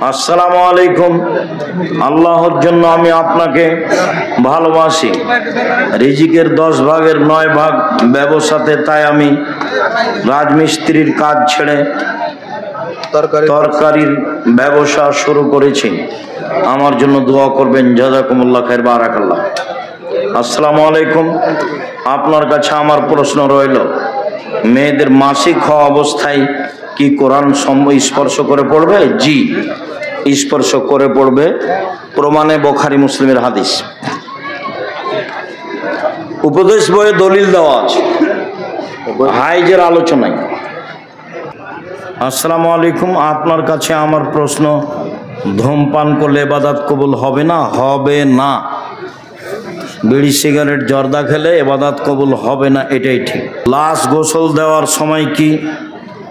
আসসালামু আলাইকুম। আল্লাহর জন্য আমি আপনাকে ভালোবাসি। রিজিকের 10 ভাগের 9 ভাগ ব্যবসাতে, তাই আমি রাজমিস্ত্রির কাজ ছেড়ে তরকারির ব্যবসা শুরু করেছি। আমার জন্য দোয়া করবেন। জাযাকুমুল্লাহ খাইর, বারাকাল্লাহ। আসসালামু আলাইকুম। আপনার কাছে আমার প্রশ্ন রইল, মেয়েদের মাসিক হওয়া অবস্থায় কি কোরআন স্পর্শ করে পড়বে? জি, স্পর্শ করে পড়বে। প্রমাণে বুখারী মুসলিমের হাদিস। উপদেশ বইয়ে দলিল দেওয়া আছে, হাইজের আলোচনায়। আসসালামু আলাইকুম। আপনার কাছে আমার প্রশ্ন, ধূমপান করলে ইবাদত কবুল হবে না? হবে না। বিড়ি সিগারেট জর্দা খেলে ইবাদত কবুল হবে না, এটাই ঠিক। লাশ গোসল দেওয়ার সময় কি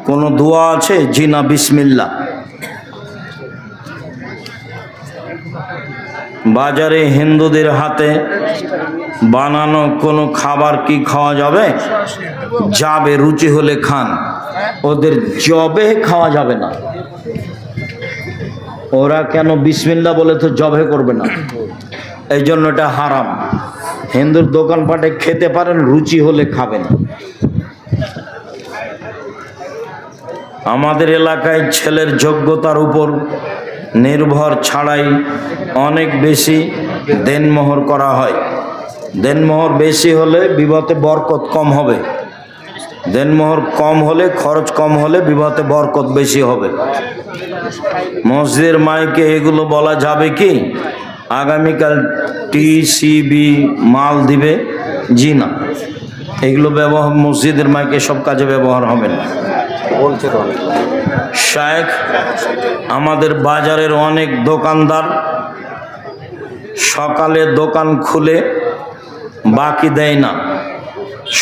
কোনো দোয়া আছে? জি না, বিসমিল্লাহ। বাজারে হিন্দুদের হাতে বানানো কোনো খাবার কি খাওয়া যাবে? যাবে, রুচি হলে খান। ওদের জবে খাওয়া যাবে না। ওরা কেন বিসমিল্লাহ বলে তো জবে করবে না, এই জন্য এটা হারাম। হিন্দুর দোকানপাটে খেতে পারেন, রুচি হলে খাবেন। আমাদের এলাকায় ছেলের যোগ্যতার উপর নির্ভর ছাড়াই অনেক বেশি দেনমোহর করা হয়। দেনমোহর বেশি হলে বিবাহে বরকত কম হবে। দেনমোহর কম হলে, খরচ কম হলে বিবাহে বরকত বেশি হবে। মসজিদের মাইকে এগুলো বলা যাবে কি? আগামীকাল টিসিবি মাল দিবে? জি না, এগুলো ব্যবহার মসজিদের মাইকে সব কাজে ব্যবহার হবে না। শায়েখ, আমাদের বাজারের অনেক দোকানদার সকালে দোকান খুলে বাকি দেয় না।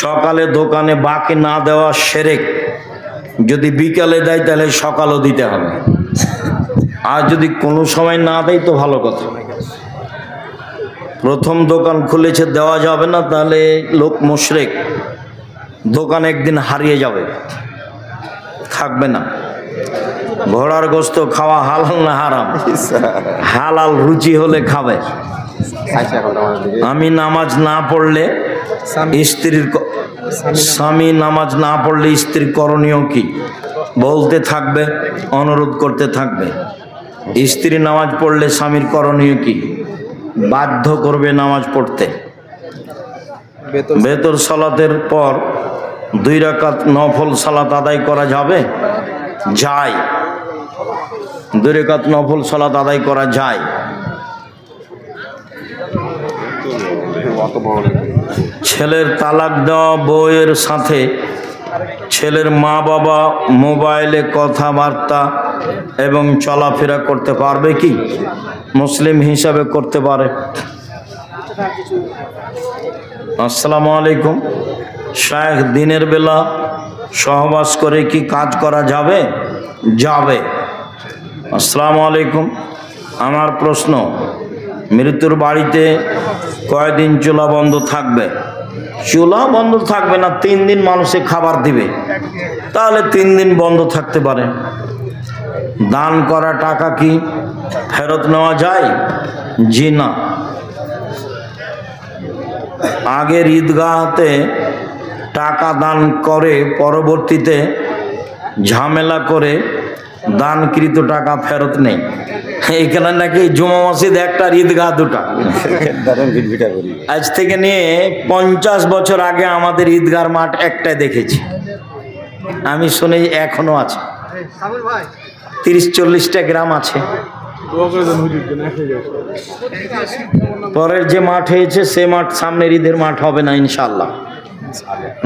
সকালে দোকানে বাকি না দেওয়া শিরক। যদি বিকালে দেয় তাহলে সকালও দিতে হবে। আর যদি কোনো সময় না দেয় তো ভালো কথা। প্রথম দোকান খুলেছে, দেওয়া যাবে না, তাহলে লোক মুশরিক। দোকান একদিন হারিয়ে যাবে, থাকবে না। ঘোড়ার গোশত খাওয়া হালাল না হারাম? হালাল, রুচি হলে খাবে। আমি নামাজ না পড়লে স্বামী নামাজ না পড়লে স্ত্রীর করণীয় কি? বলতে থাকবে, অনুরোধ করতে থাকবে। স্ত্রী নামাজ পড়লে স্বামীর করণীয় কি? বাধ্য করবে নামাজ পড়তে। বেতর সালাতের পর 2 রাকাত নফল সালাত আদায় করা যাবে? যায়। 2 রাকাত নফল সালাত আদায় করা যায়। ছেলের তালাক দেওয়া বউয়ের সাথে ছেলের মা বাবা মোবাইলে কথাবার্তা এবং চলাফেরা করতে পারবে কি? মুসলিম হিসাবে করতে পারে। আসসালামু আলাইকুম। শায়েখ, দিনের বেলা সহবাস করে কি কাজ করা যাবে? যাবে। আসসালামু আলাইকুম। আমার প্রশ্ন, মৃত্যুর বাড়িতে কয়দিন চুলা বন্ধ থাকবে? চুলা বন্ধ থাকবে না, 3 দিন মানুষে খাবার দিবে, তাহলে 3 দিন বন্ধ থাকতে পারে। দান করা টাকা কি ফেরত নেওয়া যায়? জি না। আগের ঈদগাহতে টাকা দান করে পরবর্তীতে ঝামেলা করে দানকৃত টাকা ফেরত নেই। এখানে নাকি জুমা মসজিদ একটা, ঈদগাহ 2টা। আজ থেকে নিয়ে 50 বছর আগে আমাদের ঈদগাহর মাঠ একটাই দেখেছি। আমি শুনি এখনো আছে। 30-40টা গ্রাম আছে। পরের যে মাঠ হয়েছে সে মাঠ সামনের ঈদের মাঠ হবে না ইনশাআল্লাহ।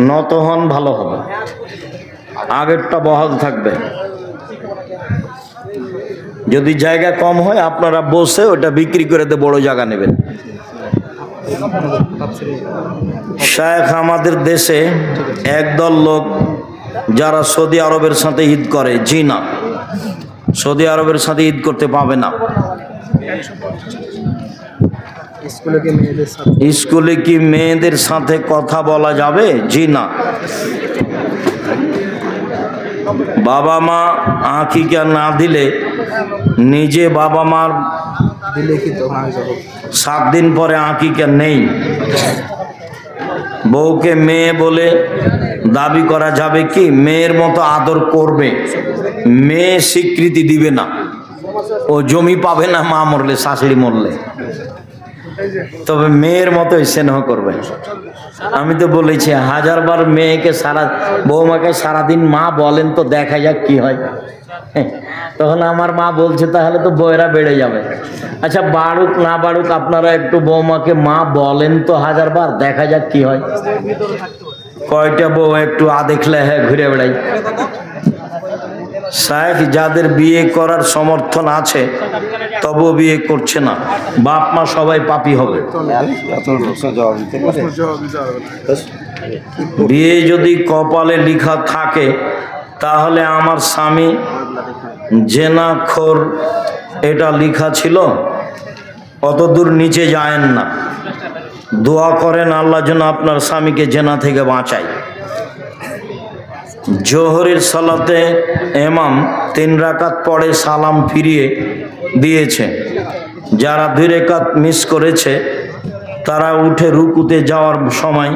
নত হন, ভালো হবে। আগেরটা বহাল থাকবে। যদি জায়গা কম হয় আপনারা বসে ওটা বিক্রি করে বড় জায়গা নেবেন। শায়েখ, আমাদের দেশে একদল লোক যারা সৌদি আরবের সাথে ঈদ করে। জি না, সৌদি আরবের সাথে ঈদ করতে পাবে না। স্কুলে কি মেয়েদের সাথে কথা বলা যাবে? জি না। বাবা মা আকিকা না দিলে নিজে বাবা মার 7 দিন পরে আকিকা নেই, বউকে মেয়ে বলে দাবি করা যাবে কি? মেয়ের মতো আদর করবে, মেয়ে স্বীকৃতি দিবে না, ও জমি পাবে না মা মরলে, শাশুড়ি মরলে, তবে মেয়ের মতোই স্নেহ করবে। আমি তো বলেছি 1000 বার মেয়েকে বৌমাকে সারাদিন মা বলেন তো দেখা যাক কি হয়। তখন আমার মা বলছে তাহলে তো বউয়েরা বেড়ে যাবে। আচ্ছা বাড়ুক না বাড়ুক, আপনারা একটু বৌমাকে মা বলেন তো 1000 বার, দেখা যাক কি হয়। কয়টা বউ একটু দেখলে হ্যাঁ ঘুরে বেড়াই। শায়েখ যাদের বিয়ে করার সমর্থন আছে তবুও বিয়ে করছে না, বাপ মা সবাই পাপী হবে। বিয়ে যদি কপালে লেখা থাকে তাহলে আমার স্বামী জেনাখোর এটা লেখা ছিল, অত দূর নিচে যায়েন না, দোয়া করেন আল্লাহ যেন আপনার স্বামীকে জেনা থেকে বাঁচায়। জোহরের সালাতে ইমাম 3 রাকাত পড়ে সালাম ফিরিয়ে দিয়েছে, যারা 2 রাকাত মিস করেছে তারা উঠে রুকুতে যাওয়ার সময়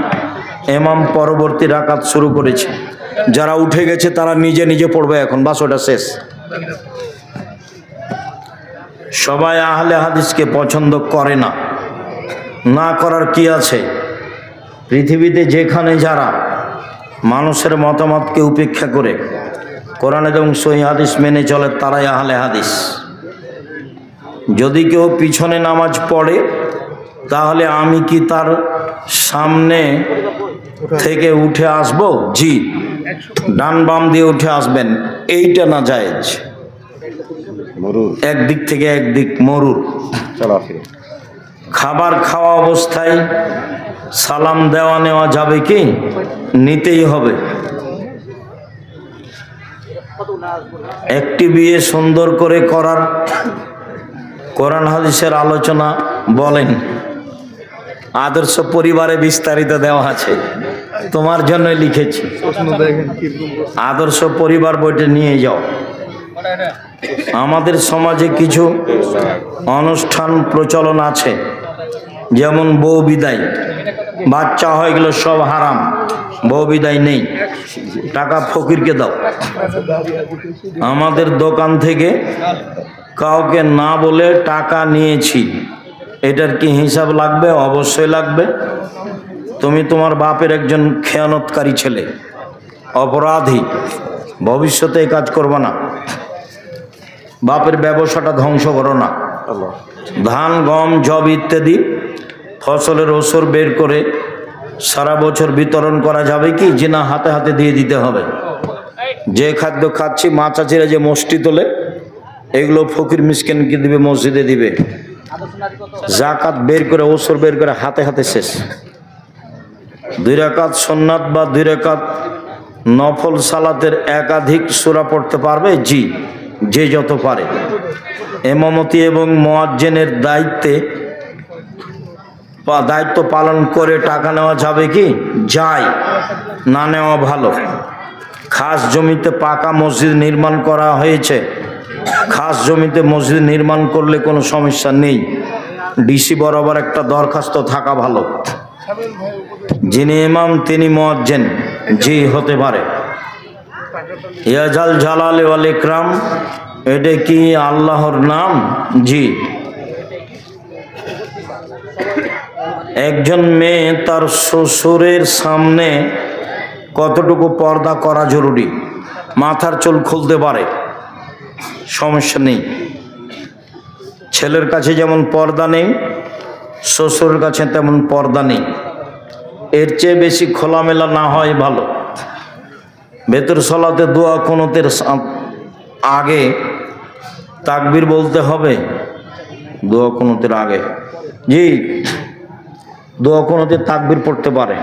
ইমাম পরবর্তী রাকাত শুরু করেছে। যারা উঠে গেছে তারা নিজে নিজে পড়বে এখন, বাস ওটা শেষ। সবাই আহলে হাদিসকে পছন্দ করে না, না করার কি আছে? পৃথিবীতে যেখানে যারা মানুষের মতামতকে উপেক্ষা করে কোরআন এবং সহিহ হাদিস মেনে চলে তারাই আহলে হাদিস। যদি কেউ পিছনে নামাজ পড়ে তাহলে আমি কি তার সামনে থেকে উঠে আসব? জি, ডান বাম দিয়ে উঠে আসবেন, এইটা না জায়েজ। একদিক থেকে একদিক মরুর। খাবার খাওয়া অবস্থায় সালাম দেওয়া নেওয়া যাবে কি? নিতেই হবে। একটি বিয়ে সুন্দর করে করার কোরআন হাদিসের আলোচনা বলেন। আদর্শ পরিবারে বিস্তারিত দেওয়া আছে, তোমার জন্য লিখেছি। আদর্শ পরিবার বইটা নিয়ে যাও। আমাদের সমাজে কিছু অনুষ্ঠান প্রচলন আছে, যেমন বউ বিদায়, বাচ্চা হয়ে গেল সব হারাম, বউ বিদায় নেই, টাকা ফকিরকে দাও। আমাদের দোকান থেকে কাউকে না বলে টাকা নিয়েছি, এটার কি হিসাব লাগবে? অবশ্যই লাগবে। তুমি তোমার বাপের একজন খেয়ানতকারী ছেলে, অপরাধী, ভবিষ্যতে এই কাজ করবে না। বাপের ব্যবসাটা ধ্বংস করো না। ধান গম জব ইত্যাদি ফসলের ওসর বের করে সারা বছর বিতরণ করা যাবে কি? যে না, হাতে হাতে দিয়ে দিতে হবে। যে খাদ্য খাচ্ছি, মা চাচিরা যে মসটি তোলে, এগুলো ফকির মিসকিনকে দিবে, মসজিদে দিবে। জাকাত বের করে, ওসর বের করে হাতে হাতে শেষ। 2 রাকাত সুন্নাত বা 2 রাকাত নফল সালাতের একাধিক সূরা পড়তে পারবে? জি, যে যত পারে। ইমামতি এবং মুয়াজ্জিনের দায়িত্ব পালন করে টাকা নেওয়া যাবে কি? যায়, না নেওয়া ভালো। খাস জমিতে পাকা মসজিদ নির্মাণ করা হয়েছে, খাস জমিতে মসজিদ নির্মাণ করলে কোনো সমস্যা নেই। ডিসি বরাবর একটা দরখাস্ত থাকা ভালো। যিনি ইমাম তিনি মুয়াজ্জিন? জি, হতে পারে। ইয়াজাল জালাল ওয়াল ইকরাম, এটা কি আল্লাহর নাম? জি। একজন মেয়ে তার শ্বশুরের সামনে কতটুকু পর্দা করা জরুরি? মাথার চুল খুলতে পারে, সমস্যা নেই। ছেলের কাছে যেমন পর্দা নেই, শ্বশুরের কাছে তেমন পর্দা নেই। এর চেয়ে বেশি খোলামেলা না হয় ভালো। ভেতর সলাতে দোয়া কুনুতের আগে তাকবীর বলতে হবে। দোয়া কুনুতের আগে, জি, দোয়া কুনুতে তাকবীর পড়তে পারে।